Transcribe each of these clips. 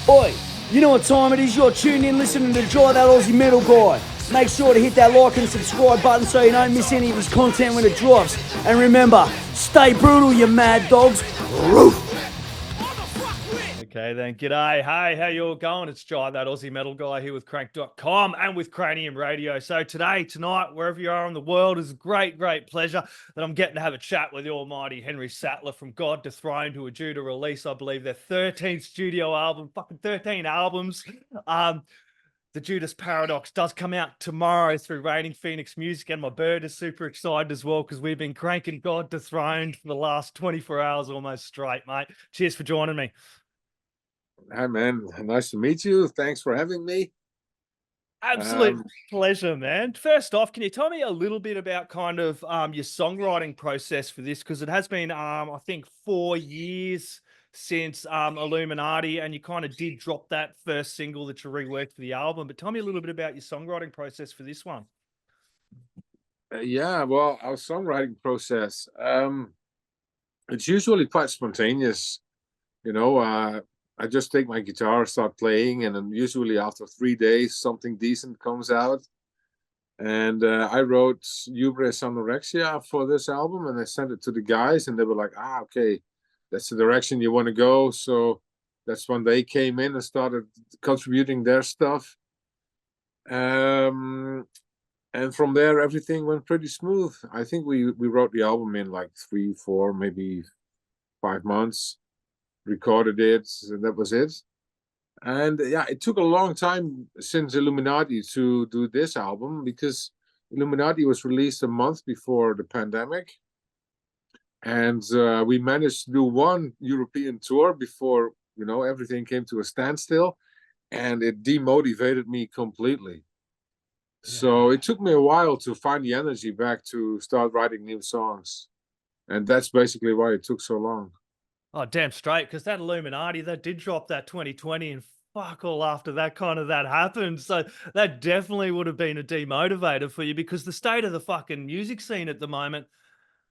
Oi, you know what time it is? You're tuned in listening to Dry That Aussie Metal Guy. Make sure to hit that like and subscribe button so you don't miss any of his content when it drops. And remember, stay brutal, you mad dogs. Roof. Okay then, g'day. Hey, how you all going? It's Jai, that Aussie metal guy here with Crank.com and with Cranium Radio. So tonight, wherever you are in the world, is a great pleasure that I'm getting to have a chat with the almighty Henri Sattler from God Dethroned, who are due to release, I believe, their 13th studio album, fucking 13 albums. The Judas Paradox does come out tomorrow through Raining Phoenix Music, and my bird is super excited as well because we've been cranking God Dethroned for the last 24 hours almost straight, mate. Cheers for joining me. Hi, man. Nice to meet you. Thanks for having me. Absolute pleasure, man. First off, can you tell me a little bit about kind of your songwriting process for this? Because it has been, I think, 4 years since Illuminati, and you kind of did drop that first single that you reworked for the album. But tell me a little bit about your songwriting process for this one. Yeah, well, our songwriting process, it's usually quite spontaneous. You know, I just take my guitar, start playing, and then usually after 3 days, something decent comes out. And I wrote Judas Anorexia for this album, and I sent it to the guys, and they were like, okay, that's the direction you want to go. So that's when they came in and started contributing their stuff. And from there, everything went pretty smooth. I think we wrote the album in like 3, 4, maybe 5 months, recorded it, and that was it. And yeah, it took a long time since Illuminati to do this album because Illuminati was released a month before the pandemic. And we managed to do one European tour before, everything came to a standstill, and it demotivated me completely. So it took me a while to find the energy back to start writing new songs. And that's basically why it took so long. Oh, damn straight, because that Illuminati, that did drop that 2020, and fuck all after that happened. So that definitely would have been a demotivator for you, because the state of the fucking music scene at the moment,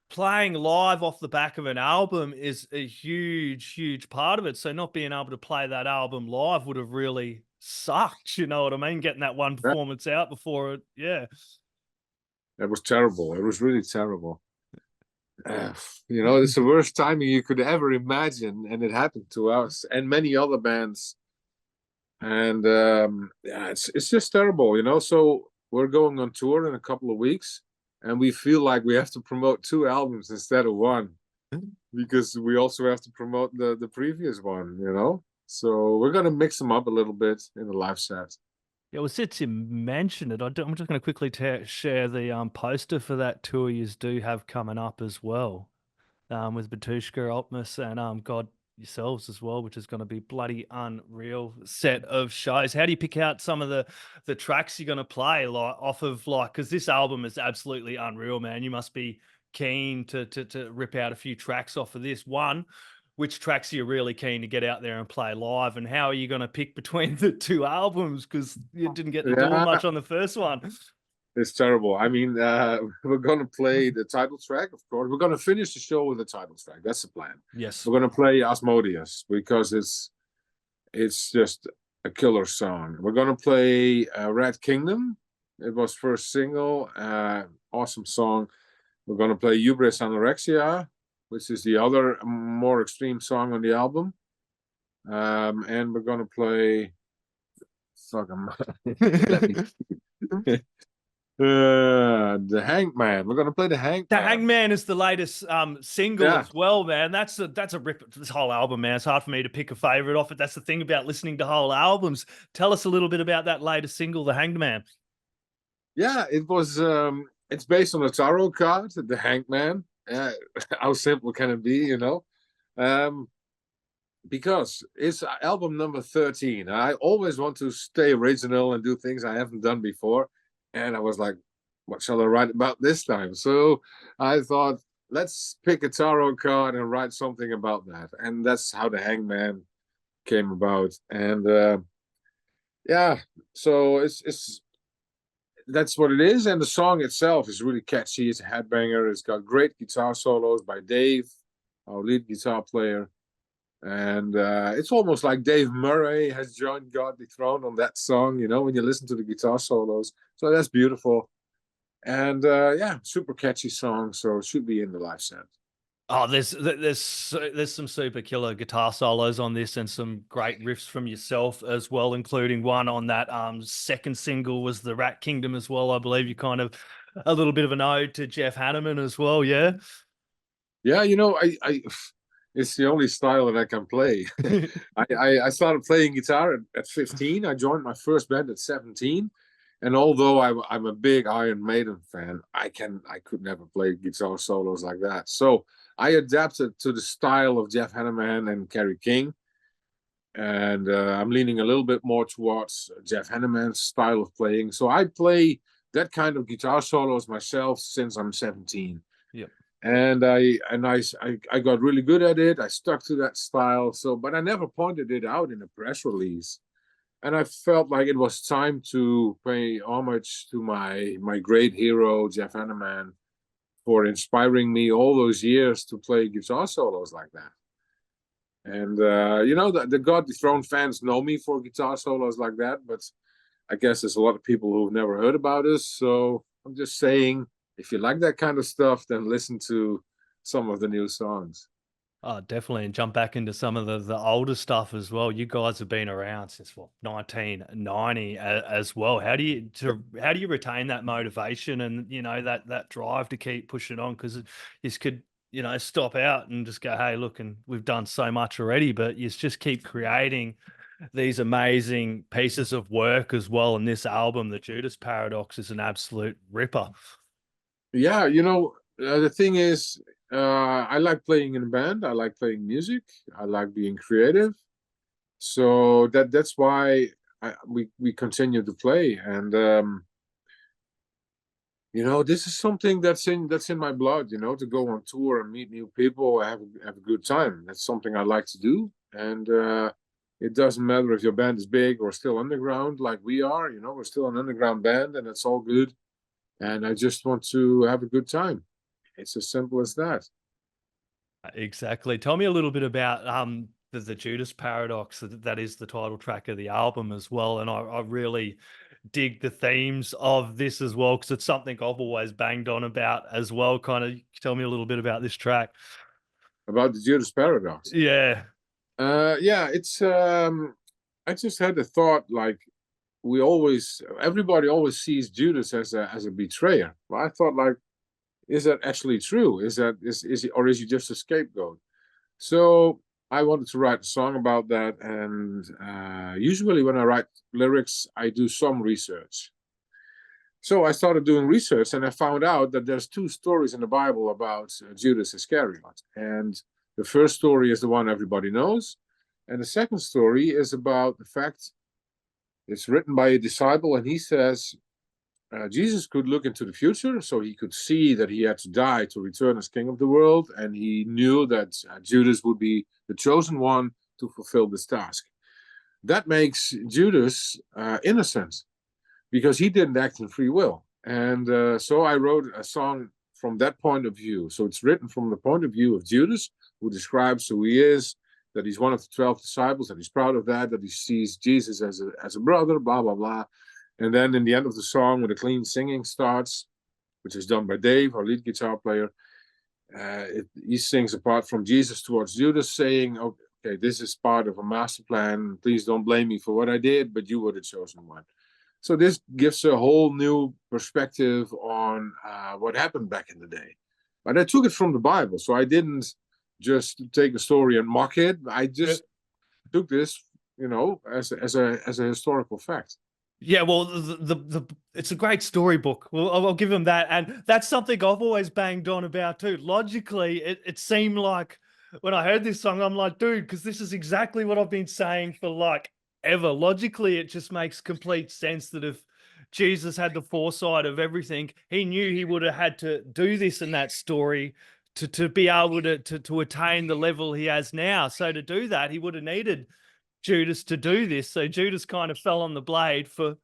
playing live off the back of an album is a huge part of it. So not being able to play that album live would have really sucked, you know what I mean? Getting that one performance out before it, yeah. That was terrible. It was really terrible. It's the worst timing you could ever imagine, and it happened to us and many other bands. And it's just terrible, So we're going on tour in a couple of weeks, and we feel like we have to promote 2 albums instead of 1, because we also have to promote the previous one. So we're gonna mix them up a little bit in the live set. Yeah, well, since you mentioned it, I'm just going to quickly share the poster for that tour you do have coming up as well, with Batushka, Optimus, and God yourselves as well, which is going to be bloody unreal set of shows. How do you pick out some of the tracks you're going to play, like off of, like, because this album is absolutely unreal, man. You must be keen to rip out a few tracks off of this one. Which tracks are you really keen to get out there and play live, and how are you going to pick between the 2 albums? Because you didn't get to do much on the first one. It's terrible. I mean, we're going to play the title track, of course. We're going to finish the show with the title track. That's the plan. Yes. We're going to play Asmodeus because it's just a killer song. We're going to play Red Kingdom. It was first single. Awesome song. We're going to play Hubris Anorexia, which is the other more extreme song on the album. And we're going to play... the Hangman. We're going to play the Hangman. The Hangman is the latest single as well, man. That's a rip. This whole album, man. It's hard for me to pick a favorite off it. That's the thing about listening to whole albums. Tell us a little bit about that latest single, The Hangman. Yeah, it was. It's based on a tarot card, the Hangman. How simple can it be, Because it's album number 13. I always want to stay original and do things I haven't done before. And I was like, what shall I write about this time? So I thought, let's pick a tarot card and write something about that. And that's how the Hangman came about. And so it's that's what it is. And the song itself is really catchy. It's a headbanger. It's got great guitar solos by Dave, our lead guitar player. And it's almost like Dave Murray has joined God Dethroned on that song, when you listen to the guitar solos. So that's beautiful. And yeah, super catchy song. So it should be in the live set. Oh, there's some super killer guitar solos on this, and some great riffs from yourself as well, including one on that second single was the Rat Kingdom as well. I believe you kind of a little bit of an ode to Jeff Hanneman as well, yeah. Yeah, I it's the only style that I can play. I started playing guitar at 15. I joined my first band at 17. And although I'm a big Iron Maiden fan, I could never play guitar solos like that. So I adapted to the style of Jeff Hanneman and Kerry King. And I'm leaning a little bit more towards Jeff Hanneman's style of playing. So I play that kind of guitar solos myself since I'm 17. Yep. And I got really good at it. I stuck to that style. So, but I never pointed it out in a press release. And I felt like it was time to pay homage to my great hero Jeff Hanneman for inspiring me all those years to play guitar solos like that. And the God Dethroned fans know me for guitar solos like that, but I guess there's a lot of people who've never heard about us. So I'm just saying, if you like that kind of stuff, then listen to some of the new songs. Oh, definitely, and jump back into some of the older stuff as well. You guys have been around since 1990 as well. How do you retain that motivation and that drive to keep pushing on? Because you could stop out and just go, hey, look, and we've done so much already, but you just keep creating these amazing pieces of work as well. And this album, the Judas Paradox, is an absolute ripper. Yeah, the thing is, I like playing in a band. I like playing music. I like being creative. So that's why we continue to play. And this is something that's in my blood. To go on tour and meet new people, have a good time. That's something I like to do. And it doesn't matter if your band is big or still underground, like we are. We're still an underground band, and it's all good. And I just want to have a good time. It's as simple as that. Exactly. Tell me a little bit about the Judas Paradox. That is the title track of the album as well. And I really dig the themes of this as well, because it's something I've always banged on about as well. Kind of tell me a little bit about this track. About the Judas Paradox. Yeah. Yeah, it's I just had a thought, like, everybody always sees Judas as a betrayer. Well, I thought, like, is that actually true? Is he just a scapegoat? So I wanted to write a song about that. And usually when I write lyrics, I do some research. So I started doing research, and I found out that there's 2 stories in the Bible about Judas Iscariot. And the first story is the one everybody knows. And the second story is about the fact it's written by a disciple, and he says, Jesus could look into the future, so he could see that he had to die to return as king of the world, and he knew that Judas would be the chosen one to fulfill this task. That makes Judas innocent, because he didn't act in free will. And so I wrote a song from that point of view. So it's written from the point of view of Judas, who describes who he is, that he's one of the 12 disciples, that he's proud of that he sees Jesus as a brother, blah, blah, blah. And then in the end of the song, when the clean singing starts, which is done by Dave, our lead guitar player, he sings apart from Jesus towards Judas, saying, okay, this is part of a master plan. Please don't blame me for what I did, but you were the chosen one. So this gives a whole new perspective on what happened back in the day. But I took it from the Bible, so I didn't just take a story and mock it. I just took this, as a historical fact. Yeah, well, it's a great storybook. Well, I'll give him that, and that's something I've always banged on about too. Logically, it seemed like when I heard this song, I'm like, dude, because this is exactly what I've been saying for like ever. Logically, it just makes complete sense that if Jesus had the foresight of everything, he knew he would have had to do this in that story to be able to attain the level he has now. So to do that, he would have needed Judas to do this. So Judas kind of fell on the blade for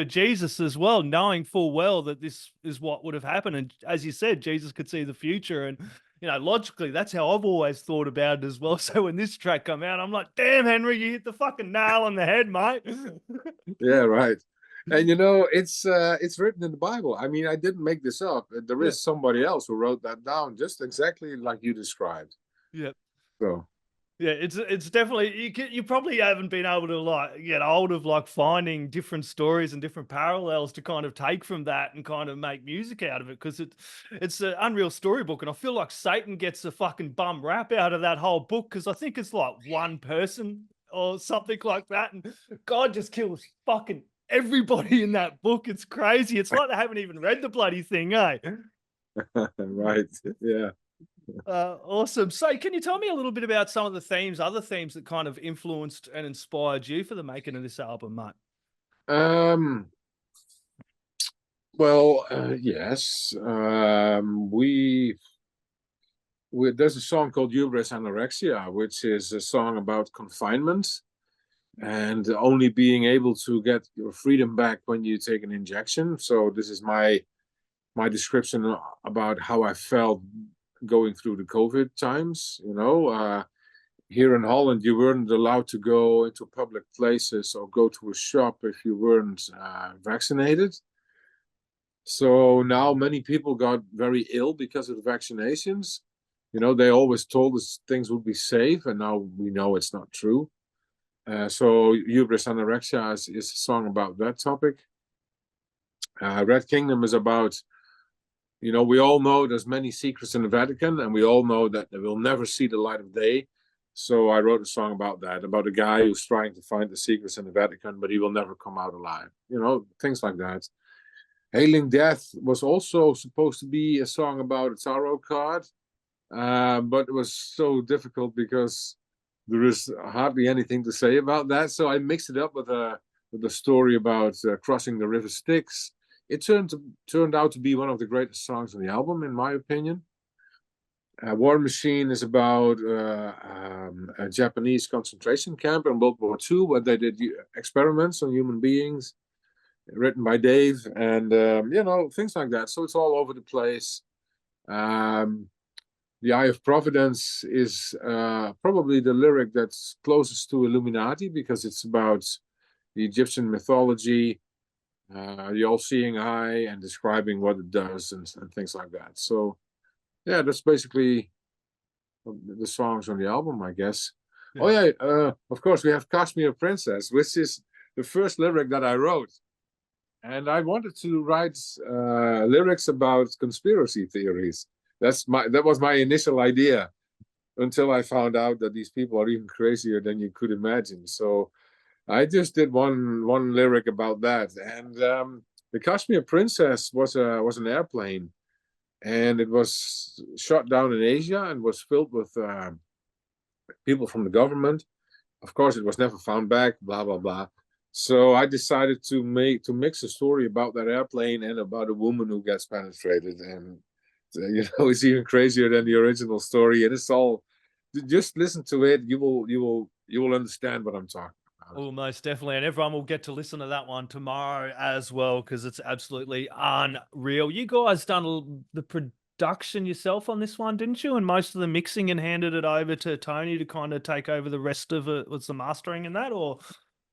Jesus as well, knowing full well that this is what would have happened. And as you said, Jesus could see the future, and logically, that's how I've always thought about it as well. So when this track come out, I'm like, damn, Henry, you hit the fucking nail on the head, mate. Yeah, right. And it's written in the Bible. I mean, I didn't make this up. There Yeah. is somebody else who wrote that down just exactly like you described. Yeah. So Yeah, it's definitely you probably haven't been able to like get hold of like finding different stories and different parallels to kind of take from that and kind of make music out of it, because it's an unreal storybook, and I feel like Satan gets a fucking bum rap out of that whole book, because I think it's like one person or something like that, and God just kills fucking everybody in that book. It's crazy. It's like they haven't even read the bloody thing, eh? right. Yeah. Awesome. So, can you tell me a little bit about some of the other themes that kind of influenced and inspired you for the making of this album, mate? Um well, yes. There's a song called Judas Anorexia, which is a song about confinement and only being able to get your freedom back when you take an injection. So this is my description about how I felt going through the COVID times. Here in Holland, you weren't allowed to go into public places or go to a shop if you weren't vaccinated. So now many people got very ill because of the vaccinations. They always told us things would be safe, and now we know it's not true. So Hubris Anorexia is a song about that topic. Red Kingdom is about, we all know there's many secrets in the Vatican, and we all know that they will never see the light of day. So I wrote a song about that, about a guy who's trying to find the secrets in the Vatican, but he will never come out alive. Things like that. Hailing Death was also supposed to be a song about a tarot card, but it was so difficult because there is hardly anything to say about that. So I mixed it up with a story about crossing the river Styx. It turned out to be one of the greatest songs on the album, in my opinion. War Machine is about a Japanese concentration camp in World War II, where they did experiments on human beings, written by Dave, and things like that. So it's all over the place. The Eye of Providence is probably the lyric that's closest to Illuminati, because it's about the Egyptian mythology, the all-seeing eye, and describing what it does and things like that. So yeah, that's basically the songs on the album, I guess. Yeah. Oh yeah, of course we have Kashmir Princess, which is the first lyric that I wrote. And I wanted to write lyrics about conspiracy theories. That was my initial idea, until I found out that these people are even crazier than you could imagine. So I just did one lyric about that. And the Kashmir Princess was an airplane, and it was shot down in Asia and was filled with people from the government. Of course, it was never found back. Blah blah blah. So I decided to mix a story about that airplane and about a woman who gets penetrated, and it's even crazier than the original story. And it's all, just listen to it. You will understand what I'm talking about. Oh, most definitely, and everyone will get to listen to that one tomorrow as well, because it's absolutely unreal. You guys done the production yourself on this one, didn't you? And most of the mixing, and handed it over to Tony to kind of take over the rest of it. Was the mastering and that, or?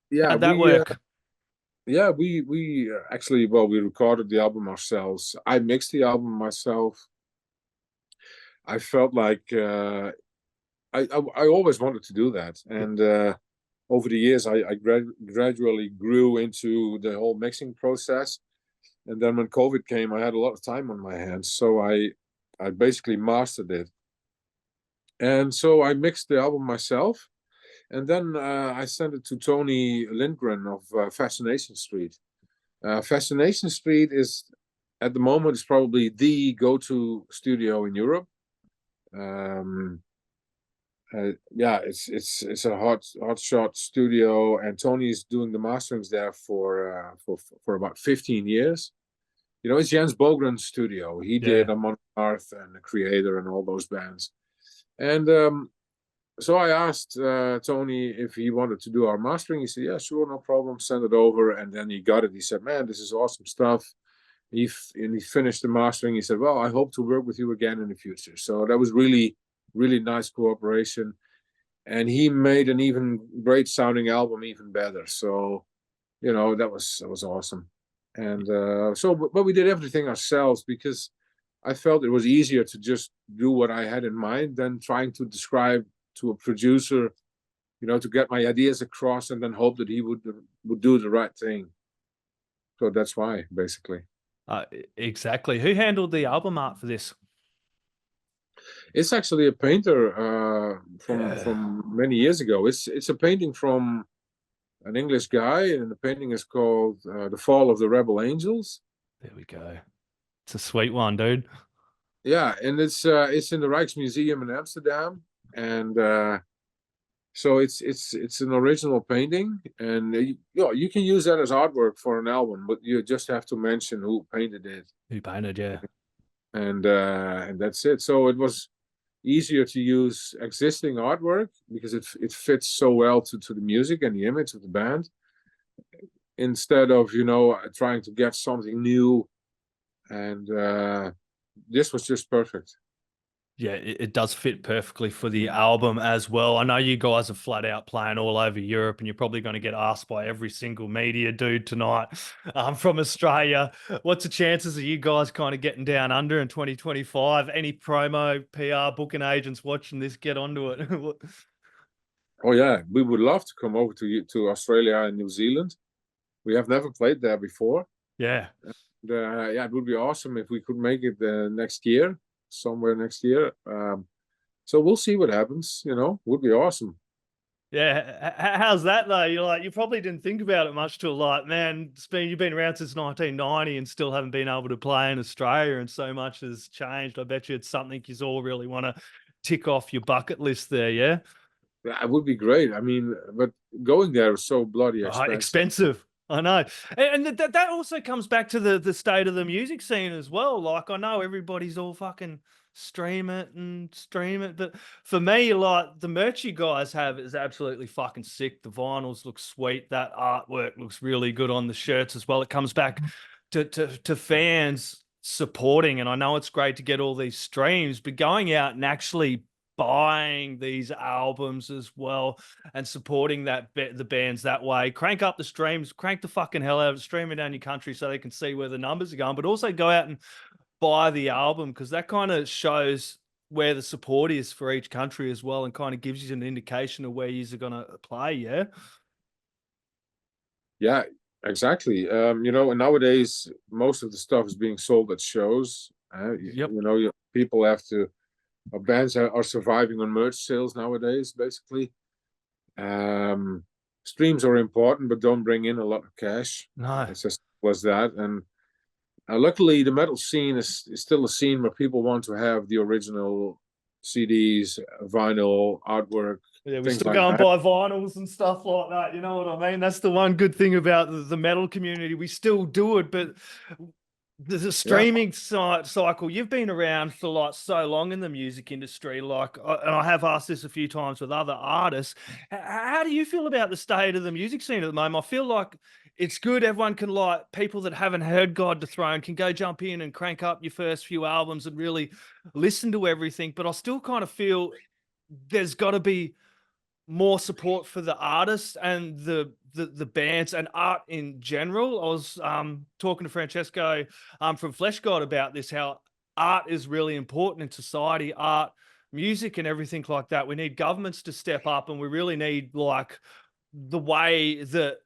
Yeah, how'd that work? We actually, well, we recorded the album ourselves. I mixed the album myself. I felt like I always wanted to do that, and over the years, I gradually grew into the whole mixing process. And then when COVID came, I had a lot of time on my hands, so I basically mastered it. And so I mixed the album myself. And then I sent it to Tony Lindgren of Fascination Street. Fascination Street is, at the moment, is probably the go-to studio in Europe. Yeah, it's a hot shot studio, and Tony's doing the masterings there for about 15 years. It's Jens Bogren's studio. He did Amon Amarth and The Creator and all those bands. And so I asked Tony if he wanted to do our mastering. He said, yeah, sure, no problem, send it over. And then he got it. He said, man, this is awesome stuff. And he finished the mastering. He said, well, I hope to work with you again in the future. So that was really, really nice cooperation. And he made an even great sounding album even better. So, that was awesome. And but we did everything ourselves because I felt it was easier to just do what I had in mind than trying to describe to a producer, to get my ideas across and then hope that he would do the right thing. So that's why, basically. Exactly. Who handled the album art for this? It's actually a painter from many years ago. It's a painting from an English guy, and the painting is called "The Fall of the Rebel Angels." There we go. It's a sweet one, dude. Yeah, and it's in the Rijksmuseum in Amsterdam, and so it's an original painting, and you can use that as artwork for an album, but you just have to mention who painted it. Who painted, yeah. And that's it. So it was easier to use existing artwork because it fits so well to the music and the image of the band, instead of trying to get something new. And this was just perfect. Yeah, it does fit perfectly for the album as well. I know you guys are flat out playing all over Europe, and you're probably going to get asked by every single media dude tonight from Australia. What's the chances of you guys kind of getting down under in 2025? Any promo, PR, booking agents watching this, get onto it? Oh yeah, we would love to come over to Australia and New Zealand. We have never played there before. Yeah. Yeah, it would be awesome if we could make it next year, somewhere next year. So we'll see what happens. Would be awesome. Yeah, how's that though? You probably didn't think about it much till man, you've been around since 1990 and still haven't been able to play in Australia, and so much has changed. I bet you it's something you all really want to tick off your bucket list there. Yeah, it would be great. I mean, but going there is so bloody expensive. Expensive. I know, and that also comes back to the state of the music scene as well. Like, I know everybody's all fucking stream it, but for me, like, the merch you guys have is absolutely fucking sick. The vinyls look sweet. That artwork looks really good on the shirts as well. It comes back to fans supporting, and I know it's great to get all these streams, but going out and actually buying these albums as well and supporting the bands that way. Crank up the streams, crank the fucking hell out of it, stream it down your country so they can see where the numbers are going, but also go out and buy the album, because that kind of shows where the support is for each country as well, and kind of gives you an indication of where you're going to play. Yeah, exactly. And nowadays most of the stuff is being sold at shows. Yep. People have to bands are surviving on merch sales nowadays, basically. Streams are important, but don't bring in a lot of cash. No. It's just was that. And luckily, the metal scene is still a scene where people want to have the original CDs, vinyl, artwork. Yeah, we still go and buy vinyls and stuff like that. You know what I mean? That's the one good thing about the metal community. We still do it, but there's a streaming cycle. You've been around for like so long in the music industry, and I have asked this a few times with other artists. How do you feel about the state of the music scene at the moment? I feel like it's good. Everyone can, like, people that haven't heard God Dethroned can go jump in and crank up your first few albums and really listen to everything. But I still kind of feel there's got to be more support for the artists and the bands and art in general. I was talking to Francesco from Flesh God about this, how art is really important in society, art, music, and everything like that. We need governments to step up, and we really need, like, the way that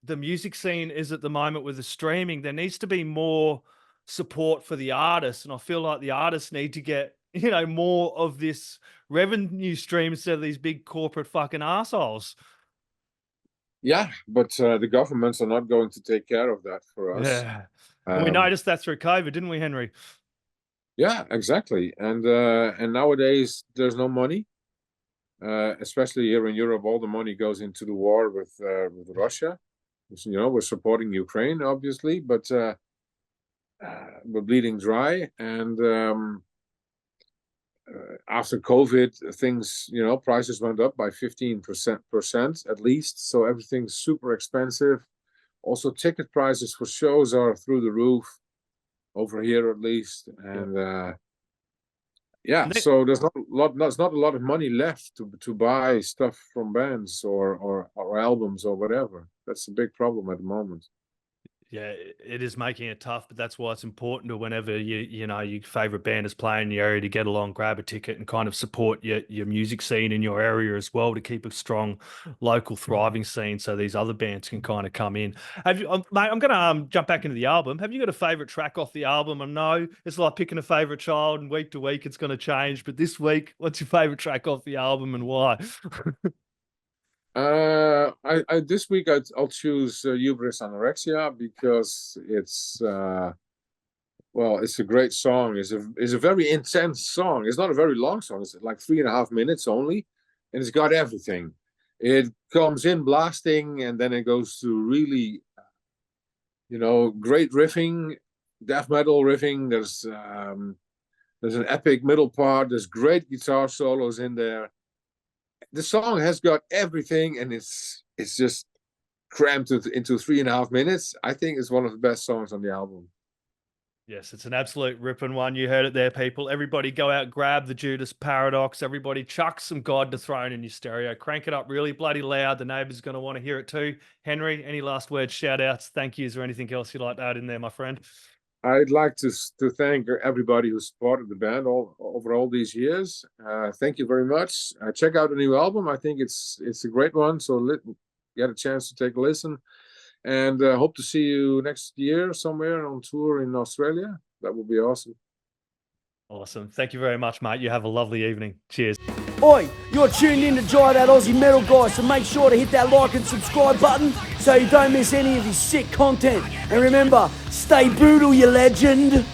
the music scene is at the moment with the streaming, there needs to be more support for the artists. And I feel like the artists need to get, more of this revenue stream instead of these big corporate fucking assholes. Yeah, but the governments are not going to take care of that for us. Yeah. We noticed that through COVID, didn't we, Henry? Yeah, exactly. And nowadays there's no money, especially here in Europe. All the money goes into the war with Russia. We're supporting Ukraine, obviously, but we're bleeding dry. And after COVID, things, prices went up by 15% at least. So everything's super expensive. Also, ticket prices for shows are through the roof. over here at least. And yeah, And they- so there's not a lot of money left to buy stuff from bands or albums or whatever. That's a big problem at the moment. Yeah, it is making it tough, but that's why it's important to whenever you know your favorite band is playing in the area to get along, grab a ticket, and kind of support your music scene in your area as well to keep a strong local thriving scene, so these other bands can kind of come in. Have you, mate? I'm gonna jump back into the album. Have you got a favorite track off the album? I know it's like picking a favorite child, and week to week it's going to change. But this week, what's your favorite track off the album and why? I this week I'll choose Hubris Anorexia because it's well, it's a great song. It's a very intense song. It's not a very long song. It's like 3.5 minutes only, and it's got everything. It comes in blasting, and then it goes to really, great riffing, death metal riffing. There's an epic middle part. There's great guitar solos in there. The song has got everything, and it's just crammed into 3.5 minutes. I think it's one of the best songs on the album. Yes, it's an absolute ripping one. You heard it there, people. Everybody go out, grab the Judas Paradox. Everybody chuck some God Dethroned in your stereo. Crank it up really bloody loud. The neighbours are going to want to hear it too. Henry, any last words, shout outs, thank yous, or anything else you'd like to add in there, my friend? I'd like to thank everybody who supported the band over all these years. Thank you very much. Check out the new album. I think it's a great one. So get a chance to take a listen. And hope to see you next year somewhere on tour in Australia. That would be awesome. Awesome. Thank you very much, mate. You have a lovely evening. Cheers. Oi, you're tuned in to Jai That Aussie Metal Guy, so make sure to hit that like and subscribe button so you don't miss any of his sick content. And remember, stay brutal, you legend.